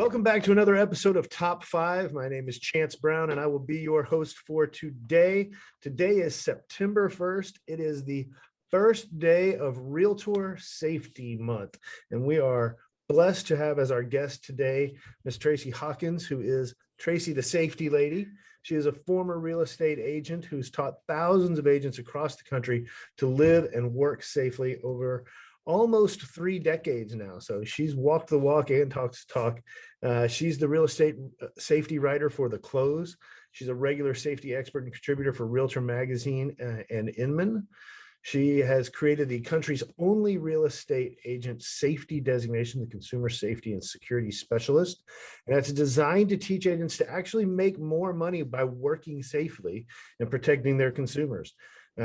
Welcome back to another episode of Top 5. My name is Chance Brown, and I will be your host for today. Today is September 1st. It is the first day of Realtor Safety Month, and we are blessed to have as our guest today Miss Tracey Hawkins, who is Tracey the Safety Lady. She is a former real estate agent who's taught thousands of agents across the country to live and work safely over almost 3 decades now. So she's walked the walk and talks the talk. She's the real estate safety writer for The Close. She's a regular safety expert and contributor for Realtor Magazine and Inman. She has created the country's only real estate agent safety designation, the Consumer Safety and Security Specialist. And that's designed to teach agents to actually make more money by working safely and protecting their consumers.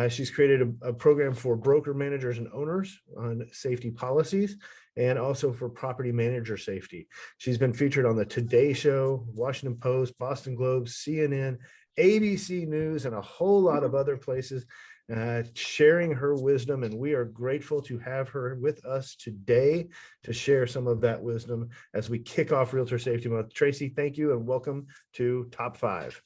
She's created a program for broker managers and owners on safety policies and also for property manager safety. She's been featured on the Today Show, Washington Post, Boston Globe, CNN, ABC News, and a whole lot of other places, sharing her wisdom. And we are grateful to have her with us today to share some of that wisdom as we kick off Realtor Safety Month. Tracey, thank you and welcome to Top 5.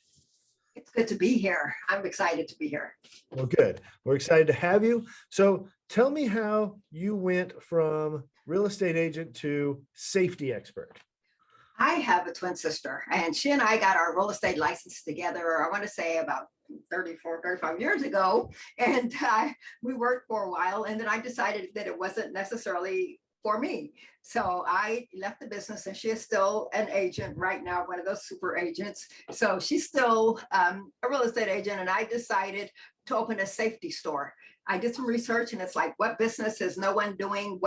It's good to be here. I'm excited to be here. Well, good. We're excited to have you. So tell me how you went from real estate agent to safety expert. I have a twin sister, and she and I got our real estate license together, I want to say about 35 years ago. And we worked for a while, and then I decided that it wasn't necessarily for me. So I left the business, and she is still an agent right now, one of those super agents. So she's still a real estate agent, and I decided to open a safety store. I did some research, and it's like, what business is no one doing?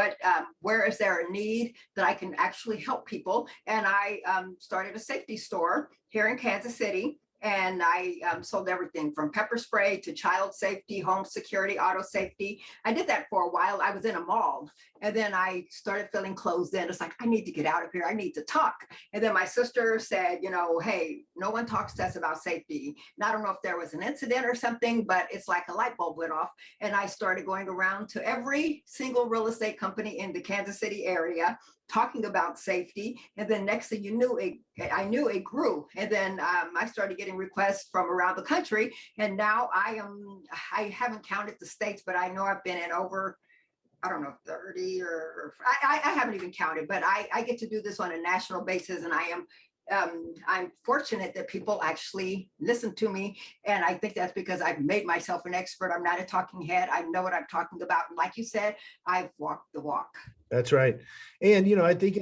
Where is there a need that I can actually help people? And I started a safety store here in Kansas City. And I sold everything from pepper spray to child safety, home security, auto safety. I did that for a while. I was in a mall, and then I started feeling closed in. It's like, I need to get out of here. I need to talk. And then my sister said, hey, no one talks to us about safety. And I don't know if there was an incident or something, but it's like a light bulb went off. And I started going around to every single real estate company in the Kansas City area, talking about safety. And then next thing you knew, I knew it grew. And then I started getting requests from around the country. And now I haven't counted the states, but I know I've been in over, I don't know, 30 or I haven't even counted, but I get to do this on a national basis. And I'm fortunate that people actually listen to me. And I think that's because I've made myself an expert. I'm not a talking head. I know what I'm talking about. And like you said, I've walked the walk. That's right. And, I think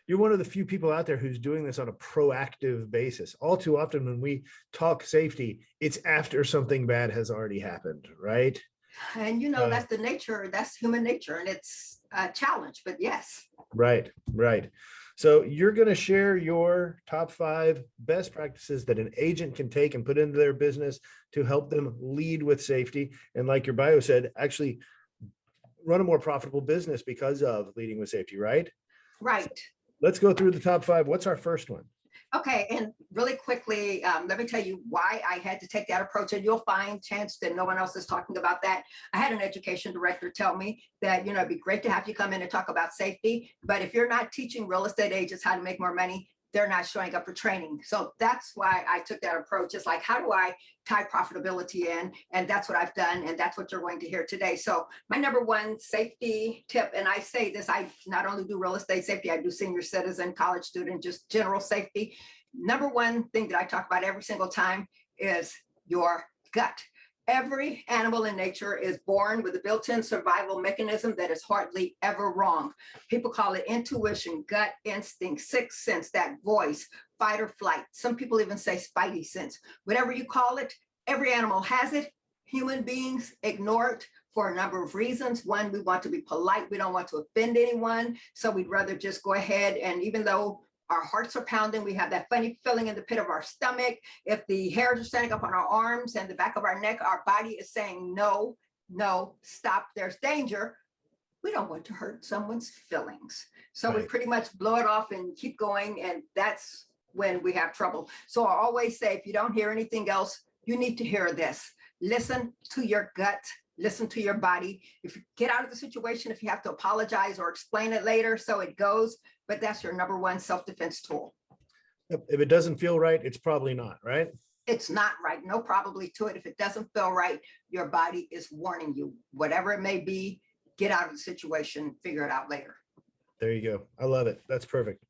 you're one of the few people out there who's doing this on a proactive basis. All too often when we talk safety, it's after something bad has already happened, right? And that's the nature, that's human nature, and it's a challenge, but yes. Right. So you're going to share your top 5 best practices that an agent can take and put into their business to help them lead with safety. And like your bio said, actually run a more profitable business because of leading with safety, right? Right. Let's go through the top 5. What's our first one? Okay, and really quickly, let me tell you why I had to take that approach, and you'll find, Chance, that no one else is talking about that. I had an education director tell me that, it'd be great to have you come in and talk about safety, but if you're not teaching real estate agents how to make more money, they're not showing up for training. So that's why I took that approach. It's like, how do I tie profitability in? And that's what I've done. And that's what you're going to hear today. So my number one safety tip, and I say this, I not only do real estate safety, I do senior citizen, college student, just general safety. Number one thing that I talk about every single time is your gut. Every animal in nature is born with a built-in survival mechanism that is hardly ever wrong. People call it intuition, gut instinct, sixth sense, that voice, fight or flight. Some people even say spidey sense. Whatever you call it, every animal has it. Human beings ignore it for a number of reasons. One, we want to be polite. We don't want to offend anyone. So we'd rather just go ahead, and even though our hearts are pounding, we have that funny feeling in the pit of our stomach. If the hairs are standing up on our arms and the back of our neck, our body is saying, no, stop, there's danger. We don't want to hurt someone's feelings. So we pretty much blow it off and keep going. And that's when we have trouble. So I always say, if you don't hear anything else, you need to hear this. Listen to your gut. Listen to your body. If you get out of the situation, if you have to apologize or explain it later, so it goes. but that's your number one self-defense tool. If it doesn't feel right, it's probably not, right? It's not right. No probably to it. If it doesn't feel right, your body is warning you. Whatever it may be, get out of the situation, figure it out later. There you go. I love it. That's perfect.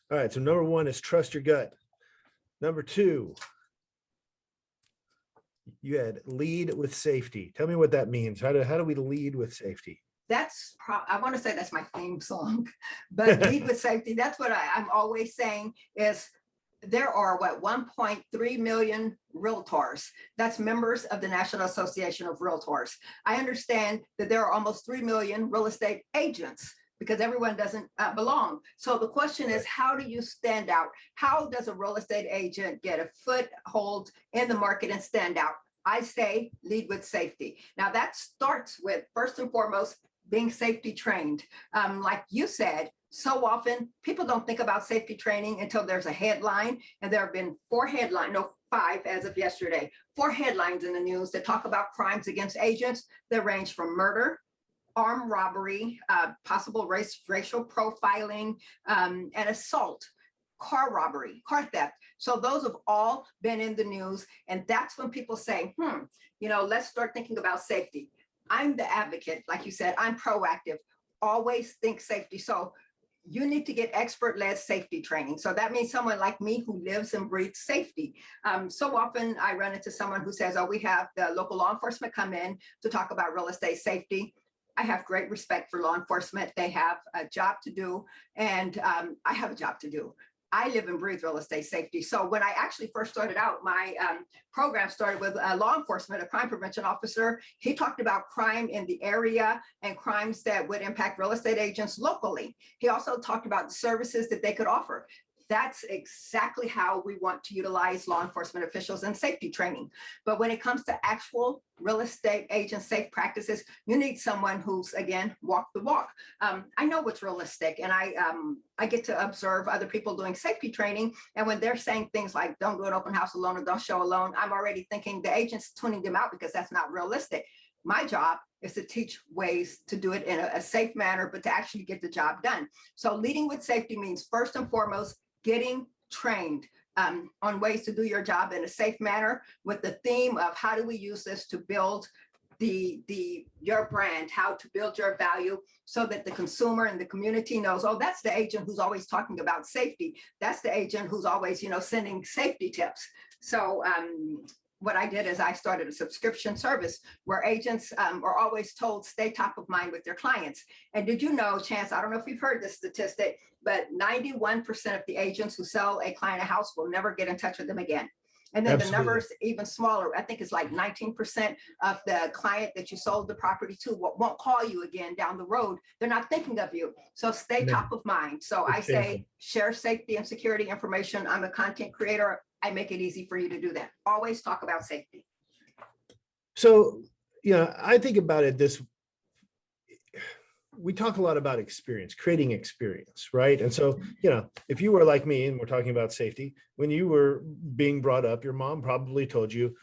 All right. So number one is trust your gut. Number two, you had lead with safety. Tell me what that means. How do we lead with safety? I want to say that's my theme song, but lead with safety. That's what I'm always saying is there are 1.3 million realtors. That's members of the National Association of Realtors. I understand that there are almost 3 million real estate agents because everyone doesn't belong. So the question is, how do you stand out? How does a real estate agent get a foothold in the market and stand out? I say lead with safety. Now that starts with, first and foremost, being safety trained. Like you said, so often people don't think about safety training until there's a headline, and there have been 5 as of yesterday, 4 headlines in the news that talk about crimes against agents that range from murder, armed robbery, possible racial profiling, and assault, car robbery, car theft. So those have all been in the news. And that's when people say, let's start thinking about safety. I'm the advocate. Like you said, I'm proactive. Always think safety. So you need to get expert-led safety training. So that means someone like me who lives and breathes safety. So often I run into someone who says, we have the local law enforcement come in to talk about real estate safety. I have great respect for law enforcement. They have a job to do, and I have a job to do. I live and breathe real estate safety. So when I actually first started out, my program started with law enforcement, a crime prevention officer. He talked about crime in the area and crimes that would impact real estate agents locally. He also talked about the services that they could offer. That's exactly how we want to utilize law enforcement officials and safety training. But when it comes to actual real estate agent safe practices, you need someone who's, again, walk the walk. I know what's realistic, and I get to observe other people doing safety training. And when they're saying things like, don't do an open house alone or don't show alone, I'm already thinking the agent's tuning them out because that's not realistic. My job is to teach ways to do it in a safe manner, but to actually get the job done. So leading with safety means, first and foremost, getting trained on ways to do your job in a safe manner, with the theme of how do we use this to build your brand, how to build your value, so that the consumer and the community knows, that's the agent who's always talking about safety. That's the agent who's always, sending safety tips. So what I did is I started a subscription service where agents are always told, stay top of mind with their clients. And did you know, Chance, I don't know if you've heard this statistic, but 91% of the agents who sell a client a house will never get in touch with them again. And then Absolutely. the numbers even smaller. I think it's like 19% of the client that you sold the property to won't call you again down the road. They're not thinking of you. So stay top of mind. So I say, share safety and security information. I'm a content creator. I make it easy for you to do that. Always talk about safety. So, I think about it we talk a lot about experience, creating experience, right? And so, if you were like me and we're talking about safety, when you were being brought up, your mom probably told you,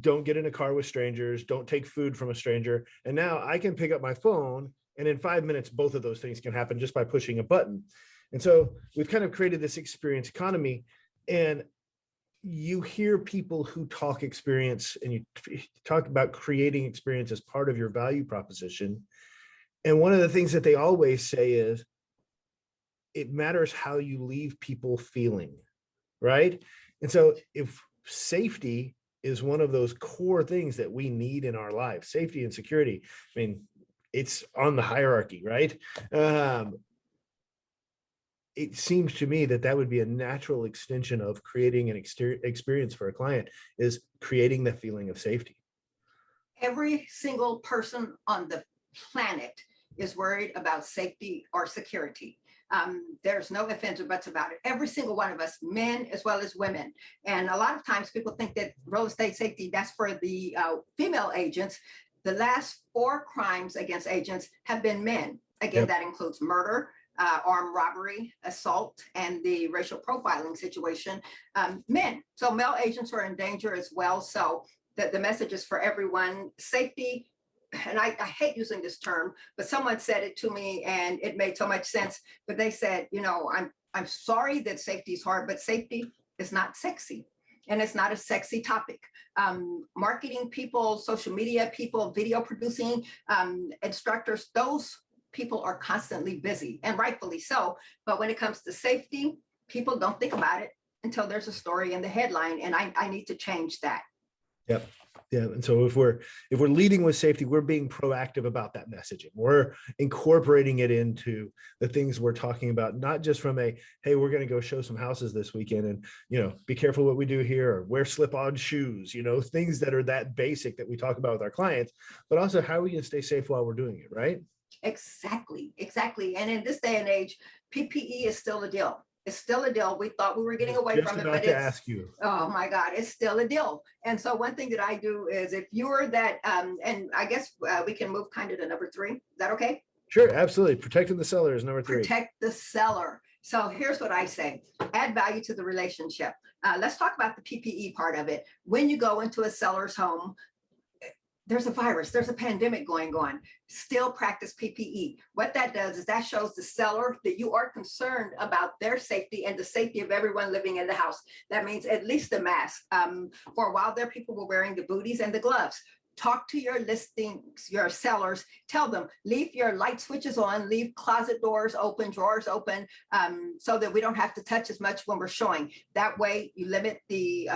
don't get in a car with strangers, don't take food from a stranger. And now I can pick up my phone, and in 5 minutes, both of those things can happen just by pushing a button. And so we've kind of created this experience economy, and you hear people who talk experience, and you talk about creating experience as part of your value proposition. And one of the things that they always say is, it matters how you leave people feeling, right? And so if safety is one of those core things that we need in our lives, safety and security, I mean, it's on the hierarchy, right? It seems to me that would be a natural extension of creating an experience for a client, is creating the feeling of safety. Every single person on the planet is worried about safety or security. There's no ifs, ands, or buts about it. Every single one of us, men as well as women. And a lot of times people think that real estate safety, that's for the female agents. The last 4 crimes against agents have been men. Again, that includes murder, armed robbery, assault, and the racial profiling situation, men. So male agents are in danger as well. So the message is for everyone: safety and I hate using this term, but someone said it to me and it made so much sense. But they said, I'm sorry that safety is hard, but safety is not sexy. And it's not a sexy topic. Marketing people, social media people, video producing instructors, those people are constantly busy, and rightfully so. But when it comes to safety, people don't think about it until there's a story in the headline, and I need to change that. Yep. Yeah. And so if we're leading with safety, we're being proactive about that messaging. We're incorporating it into the things we're talking about, not just from a, hey, we're going to go show some houses this weekend and, be careful what we do here, or wear slip-on shoes, things that are that basic that we talk about with our clients, but also how are we going to stay safe while we're doing it, right? Exactly. And in this day and age, PPE is still a deal. It's still a deal. We thought we were getting away from it, but ask you. Oh my God, it's still a deal. And so one thing that I do is, if you're that, and I guess we can move kind of to number 3. Is that okay? Sure, absolutely. Protecting the seller is number 3. Protect the seller. So here's what I say: add value to the relationship. Let's talk about the PPE part of it. When you go into a seller's home, there's a virus, there's a pandemic going on, still practice PPE. What that does is that shows the seller that you are concerned about their safety and the safety of everyone living in the house. That means at least the mask. For a while there, people were wearing the booties and the gloves. Talk to your listings, your sellers, tell them, leave your light switches on, leave closet doors open, drawers open, so that we don't have to touch as much when we're showing. That way you limit the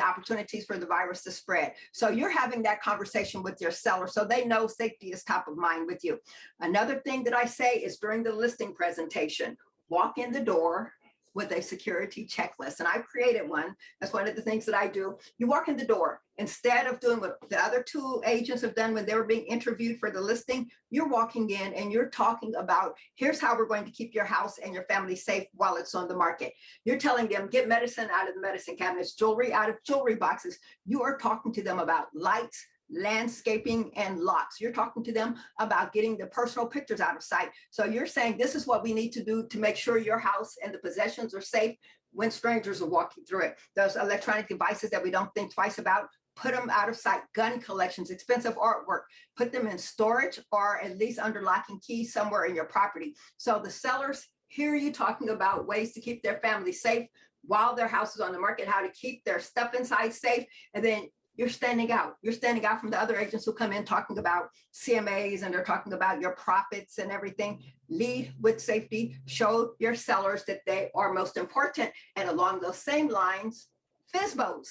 opportunities for the virus to spread. So you're having that conversation with your seller so they know safety is top of mind with you. Another thing that I say is, during the listing presentation, walk in the door with a security checklist. And I've created one. That's one of the things that I do. You walk in the door, instead of doing what the other 2 agents have done when they were being interviewed for the listing, you're walking in and you're talking about, here's how we're going to keep your house and your family safe while it's on the market. You're telling them, get medicine out of the medicine cabinets, jewelry out of jewelry boxes. You are talking to them about lights, landscaping, and locks. You're talking to them about getting the personal pictures out of sight. So you're saying, this is what we need to do to make sure your house and the possessions are safe when strangers are walking through it. Those electronic devices that we don't think twice about, put them out of sight. Gun collections, expensive artwork, put them in storage or at least under lock and key somewhere in your property. So the sellers hear you talking about ways to keep their family safe while their house is on the market, how to keep their stuff inside safe, and then you're standing out. You're standing out from the other agents who come in talking about CMAs and they're talking about your profits and everything. Lead with safety. Show your sellers that they are most important. And along those same lines, FSBOs.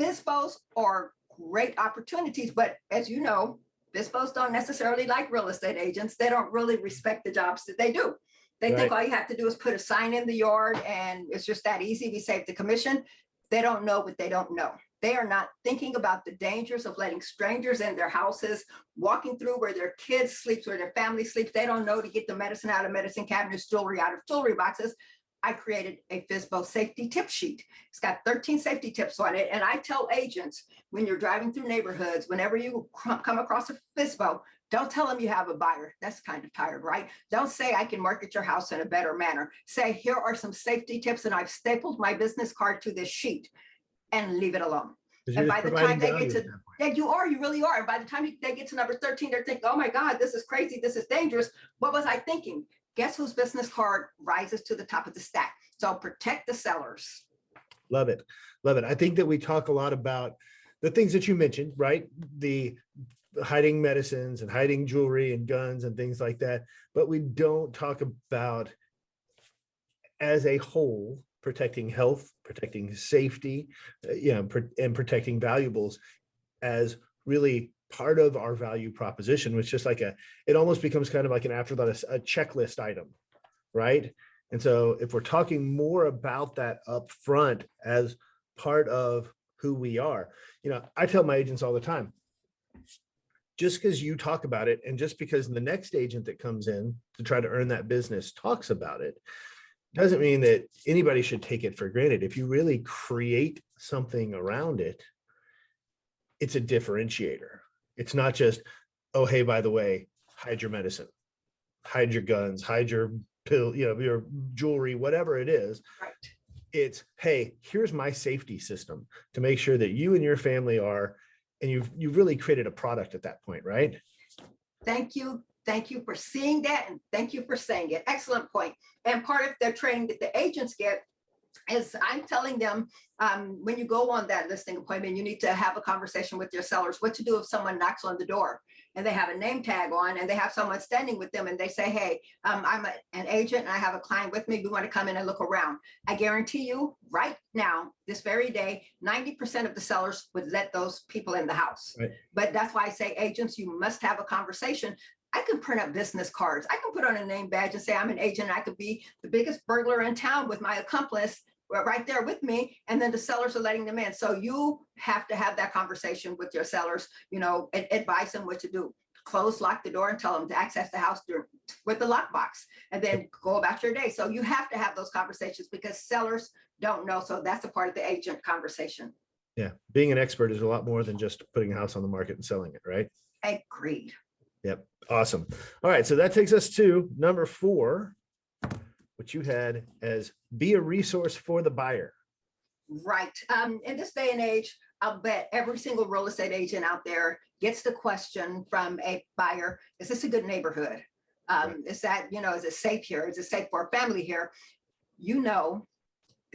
FSBOs are great opportunities, but as you know, FSBOs don't necessarily like real estate agents. They don't really respect the jobs that they do. They think all you have to do is put a sign in the yard and it's just that easy. We save the commission. They don't know what they don't know. They are not thinking about the dangers of letting strangers in their houses, walking through where their kids sleep, where their family sleeps. They don't know to get the medicine out of medicine cabinets, jewelry out of jewelry boxes. I created a FSBO safety tip sheet. It's got 13 safety tips on it. And I tell agents, when you're driving through neighborhoods, whenever you come across a FSBO, don't tell them you have a buyer. That's kind of tired, right? Don't say I can market your house in a better manner. Say, here are some safety tips, and I've stapled my business card to this sheet, and leave it alone. And by the time they get to, you really are. And by the time they get to number 13, they're thinking, oh my God, this is crazy. This is dangerous. What was I thinking? Guess whose business card rises to the top of the stack? So protect the sellers. Love it. Love it. I think that we talk a lot about the things that you mentioned, right? The hiding medicines and hiding jewelry and guns and things like that. But we don't talk about, as a whole, protecting health, protecting safety, and protecting valuables as really part of our value proposition, which just like it almost becomes kind of like an afterthought, a checklist item, right? And so if we're talking more about that up front as part of who we are, I tell my agents all the time, just because you talk about it, and just because the next agent that comes in to try to earn that business talks about it, doesn't mean that anybody should take it for granted. If you really create something around it, it's a differentiator. It's not just, oh, hey, by the way, hide your medicine, hide your guns, hide your pill, your jewelry, whatever it is. Right. It's, hey, here's my safety system to make sure that you and your family are, and you've really created a product at that point, right? Thank you. Thank you for seeing that. And thank you for saying it. Excellent point. And part of the training that the agents get is I'm telling them when you go on that listing appointment, you need to have a conversation with your sellers, what to do if someone knocks on the door and they have a name tag on and they have someone standing with them and they say, hey, I'm an agent and I have a client with me. We want to come in and look around. I guarantee you right now, this very day, 90% of the sellers would let those people in the house. Right. But that's why I say agents, you must have a conversation. I can print up business cards. I can put on a name badge and say I'm an agent. I could be the biggest burglar in town with my accomplice right there with me. And then the sellers are letting them in. So you have to have that conversation with your sellers, advise them what to do. Close, lock the door and tell them to access the house with the lockbox and then go about your day. So you have to have those conversations because sellers don't know. So that's a part of the agent conversation. Yeah. Being an expert is a lot more than just putting a house on the market and selling it, right? Agreed. Yep. Awesome. All right. So that takes us to number 4, which you had as be a resource for the buyer. Right. In this day and age, I'll bet every single real estate agent out there gets the question from a buyer, is this a good neighborhood? Is that, is it safe here? Is it safe for a family here?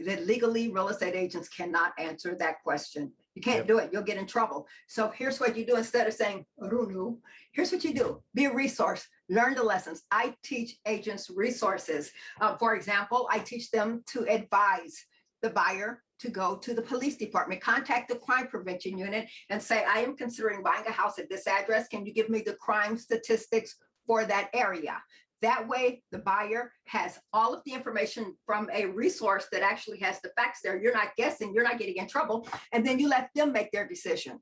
That legally real estate agents cannot answer that question. You can't do it. You'll get in trouble. So here's what you do instead of saying, I don't know. Here's what you do. Be a resource. Learn the lessons. I teach agents resources. For example, I teach them to advise the buyer to go to the police department, contact the crime prevention unit and say, I am considering buying a house at this address. Can you give me the crime statistics for that area? That way, the buyer has all of the information from a resource that actually has the facts there. You're not guessing, you're not getting in trouble. And then you let them make their decision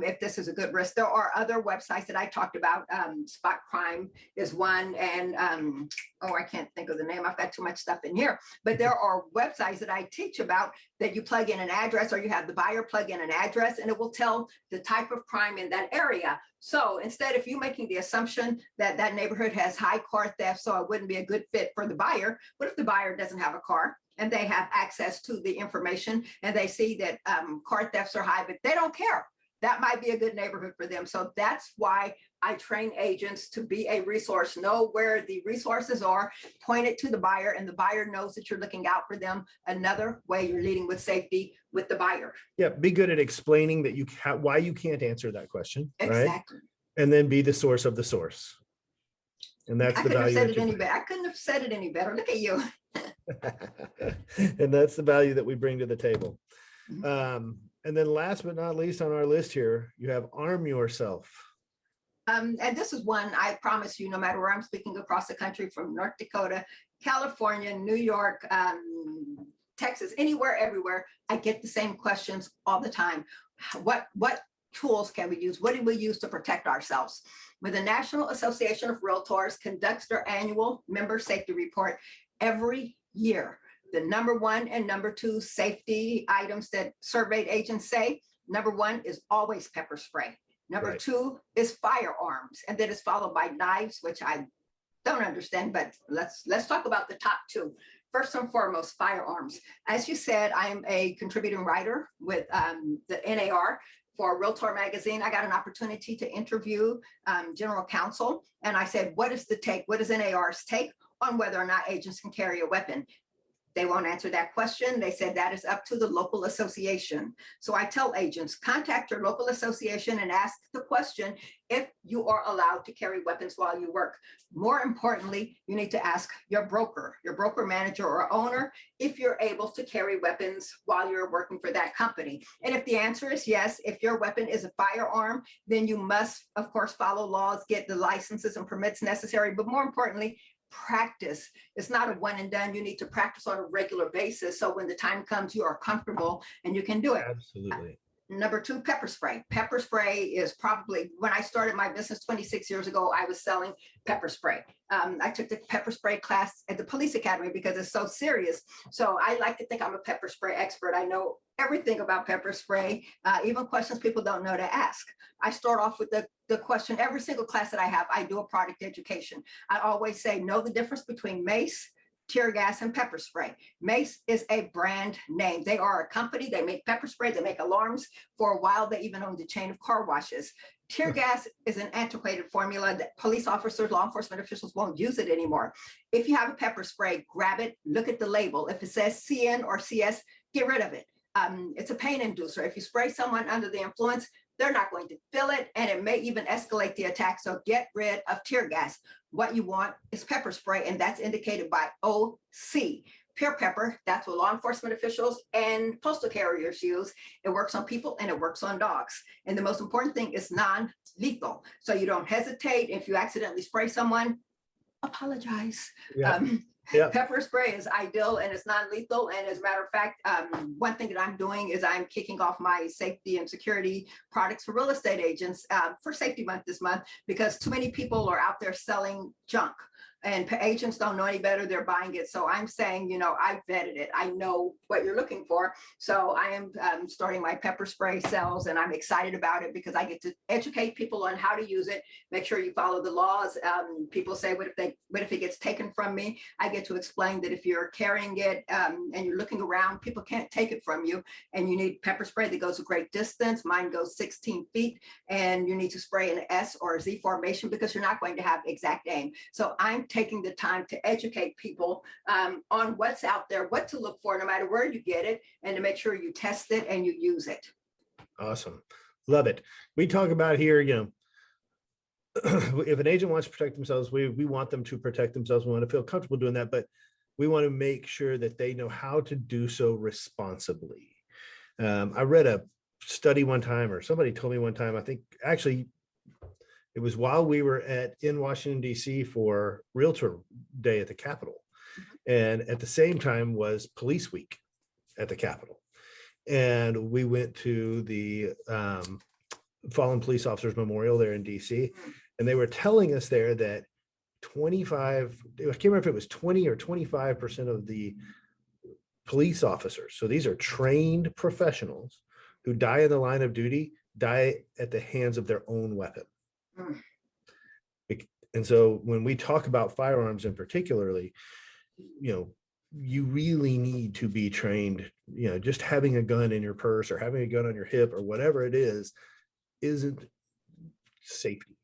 if this is a good risk. There are other websites that I talked about. Spot Crime is one. And I can't think of the name. I've got too much stuff in here. But there are websites that I teach about that you plug in an address or you have the buyer plug in an address and it will tell the type of crime in that area. So instead of you making the assumption that that neighborhood has high car theft, so it wouldn't be a good fit for the buyer, what if the buyer doesn't have a car and they have access to the information and they see that car thefts are high, but they don't care? That might be a good neighborhood for them. So that's why I train agents to be a resource, know where the resources are, point it to the buyer, and the buyer knows that you're looking out for them. Another way you're leading with safety with the buyer. Yeah. Be good at explaining that why you can't answer that question. Exactly. Right? And then be the source of the source. And that's the value. I couldn't have said it any better. Look at you. And that's the value that we bring to the table. And then last but not least on our list here, you have arm yourself. And this is one I promise you, no matter where I'm speaking across the country, from North Dakota, California, New York, Texas, anywhere, everywhere, I get the same questions all the time. What tools can we use? What do we use to protect ourselves? When the National Association of Realtors conducts their annual member safety report every year, the number 1 and number 2 safety items that surveyed agents say, number 1 is always pepper spray. Number 2 is firearms, and then it's followed by knives, which I don't understand, but let's talk about the top 2. First and foremost, firearms. As you said, I'm a contributing writer with the NAR for Realtor magazine. I got an opportunity to interview general counsel, and I said, what is NAR's take on whether or not agents can carry a weapon? They won't answer that question. They said that is up to the local association. So I tell agents, contact your local association and ask the question if you are allowed to carry weapons while you work. More importantly, you need to ask your broker manager or owner, if you're able to carry weapons while you're working for that company. And if the answer is yes, if your weapon is a firearm, then you must, of course, follow laws, get the licenses and permits necessary, but more importantly, practice. It's not a one and done. You need to practice on a regular basis. So when the time comes, you are comfortable and you can do it. Absolutely. Number 2, pepper spray. Pepper spray is probably, when I started my business 26 years ago, I was selling pepper spray. I took the pepper spray class at the police academy because it's so serious. So I like to think I'm a pepper spray expert. I know everything about pepper spray, even questions people don't know to ask. I start off with the question, every single class that I have, I do a product education. I always say, know the difference between mace, tear gas, and pepper spray. Mace is a brand name. They are a company. They make pepper spray. They make alarms. For a while, they even owned a chain of car washes. Tear gas is an antiquated formula that police officers, law enforcement officials won't use it anymore. If you have a pepper spray, grab it, look at the label. If it says CN or CS, get rid of it. It's a pain inducer. If you spray someone under the influence, they're not going to feel it, and it may even escalate the attack. So get rid of tear gas. What you want is pepper spray, and that's indicated by OC. Pure pepper, that's what law enforcement officials and postal carriers use. It works on people and it works on dogs. And the most important thing is non-lethal. So you don't hesitate. If you accidentally spray someone, apologize. Yeah. Yeah. Pepper spray is ideal and it's non-lethal. And as a matter of fact, one thing that I'm doing is I'm kicking off my safety and security products for real estate agents for Safety Month this month, because too many people are out there selling junk. And agents don't know any better, they're buying it. So I'm saying, you know, I vetted it. I know what you're looking for. So I am starting my pepper spray sales, and I'm excited about it because I get to educate people on how to use it. Make sure you follow the laws. People say, what if it gets taken from me? I get to explain that if you're carrying it and you're looking around, people can't take it from you. And you need pepper spray that goes a great distance. Mine goes 16 feet, and you need to spray in an S or a Z formation because you're not going to have exact aim. So I'm taking the time to educate people on what's out there, what to look for, no matter where you get it, and to make sure you test it and you use it. Awesome. Love it. We talk about here, you know, if an agent wants to protect themselves, we want them to protect themselves. We want to feel comfortable doing that, but we want to make sure that they know how to do so responsibly. I read a study one time, or somebody told me one time, I think actually it was while we were in Washington, D.C. for Realtor Day at the Capitol. And at the same time was Police Week at the Capitol. And we went to the Fallen Police Officers Memorial there in D.C. And they were telling us there that 25, I can't remember if it was 20 or 25% of the police officers, so these are trained professionals who die in the line of duty, die at the hands of their own weapon. And so when we talk about firearms in particularly, you know, you really need to be trained. You know, just having a gun in your purse or having a gun on your hip or whatever it is, isn't safety.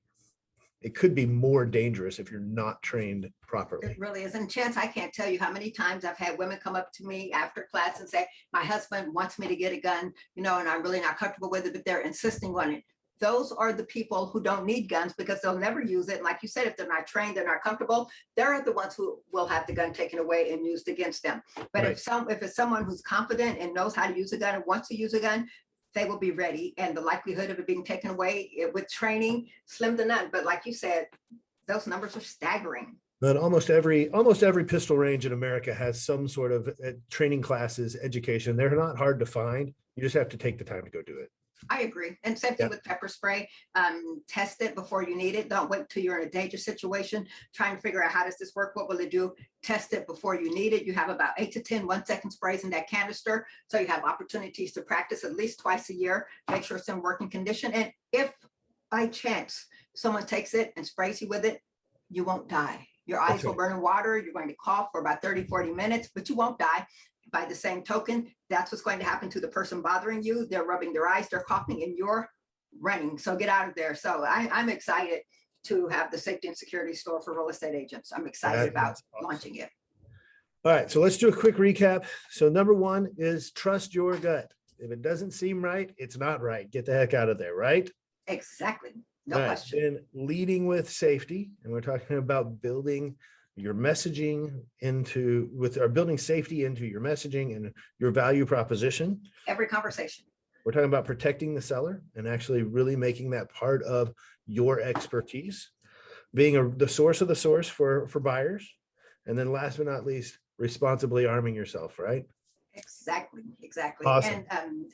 It could be more dangerous if you're not trained properly. It really is. And Chance, I can't tell you how many times I've had women come up to me after class and say, my husband wants me to get a gun, you know, and I'm really not comfortable with it, but they're insisting on it. Those are the people who don't need guns because they'll never use it. And like you said, if they're not trained, they're not comfortable, they're the ones who will have the gun taken away and used against them. But Right. if it's someone who's confident and knows how to use a gun and wants to use a gun, they will be ready. And the likelihood of it being taken away with training, slim to none. But like you said, those numbers are staggering. But almost every pistol range in America has some sort of training classes, education. They're not hard to find. You just have to take the time to go do it. I agree. And same thing with pepper spray. Test it before you need it. Don't wait till you're in a dangerous situation trying to figure out how does this work? What will it do? Test it before you need it. You have about 8 to 10 1-second sprays in that canister. So you have opportunities to practice at least twice a year. Make sure it's in working condition. And if by chance someone takes it and sprays you with it, you won't die. Your eyes will burn in water. You're going to cough for about 30, 40 minutes, but you won't die. By the same token, that's what's going to happen to the person bothering you. They're rubbing their eyes, they're coughing, and you're running. So get out of there. So I'm excited to have the safety and security store for real estate agents. I'm excited about launching it. All right, so let's do a quick recap. So number one is trust your gut. If it doesn't seem right, it's not right. Get the heck out of there, right? Exactly. No question. Then leading with safety. And we're talking about building your messaging building safety into your messaging and your value proposition. Every conversation. We're talking about protecting the seller and actually really making that part of your expertise, being the source of the source for buyers. And then last but not least, responsibly arming yourself, right? Exactly. Awesome.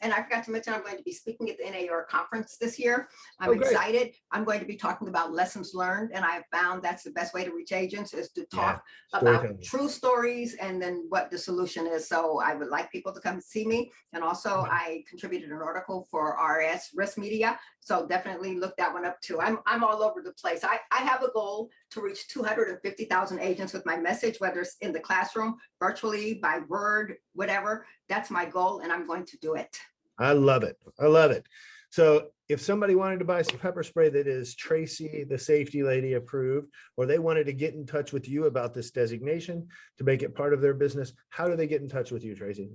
And I forgot to mention, I'm going to be speaking at the NAR conference this year. I'm excited. I'm going to be talking about lessons learned. And I found that's the best way to reach agents is to talk about true stories and then what the solution is. So I would like people to come see me. And also I contributed an article for RS Risk Media. So definitely look that one up too. I'm all over the place. I have a goal to reach 250,000 agents with my message, whether it's in the classroom, virtually, by word, whatever. That's my goal, and I'm going to do it. I love it. I love it. So if somebody wanted to buy some pepper spray that is Tracey, the safety lady approved, or they wanted to get in touch with you about this designation to make it part of their business, how do they get in touch with you, Tracey?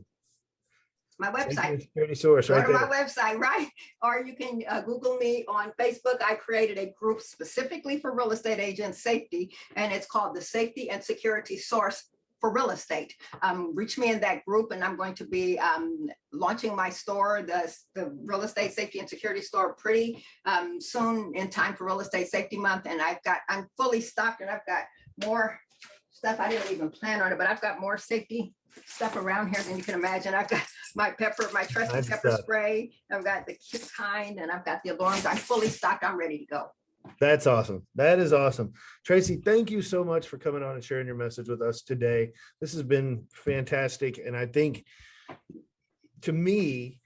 My Safety website. and security source Go right to my there. website, right? Or you can Google me on Facebook. I created a group specifically for real estate agents safety, and it's called the Safety and Security Source for Real Estate. Reach me in that group, and I'm going to be launching my store, the Real Estate Safety and Security Store, pretty soon, in time for Real Estate Safety Month. And I'm fully stocked, and I've got more stuff. I didn't even plan on it, but I've got more safety stuff around here than you can imagine. I've got my trusty Nice pepper stuff. spray. I've got the kit kind, and I've got the alarms. I'm fully stocked. I'm ready to go. That's awesome. That is awesome. Tracey, thank you so much for coming on and sharing your message with us today. This has been fantastic. And I think, to me,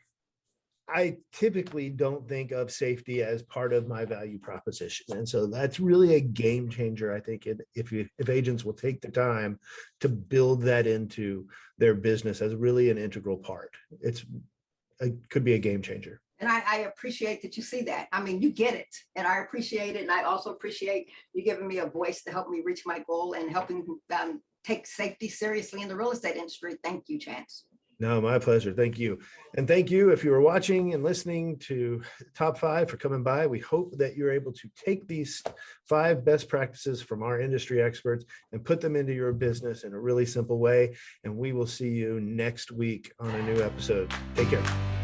I typically don't think of safety as part of my value proposition. And so that's really a game changer. I think if agents will take the time to build that into their business as really an integral part, it could be a game changer. And I appreciate that you see that. I mean, you get it, and I appreciate it. And I also appreciate you giving me a voice to help me reach my goal and helping take safety seriously in the real estate industry. Thank you, Chance. No, my pleasure. Thank you. And thank you if you were watching and listening to Top 5 for coming by. We hope that you're able to take these 5 best practices from our industry experts and put them into your business in a really simple way. And we will see you next week on a new episode. Take care.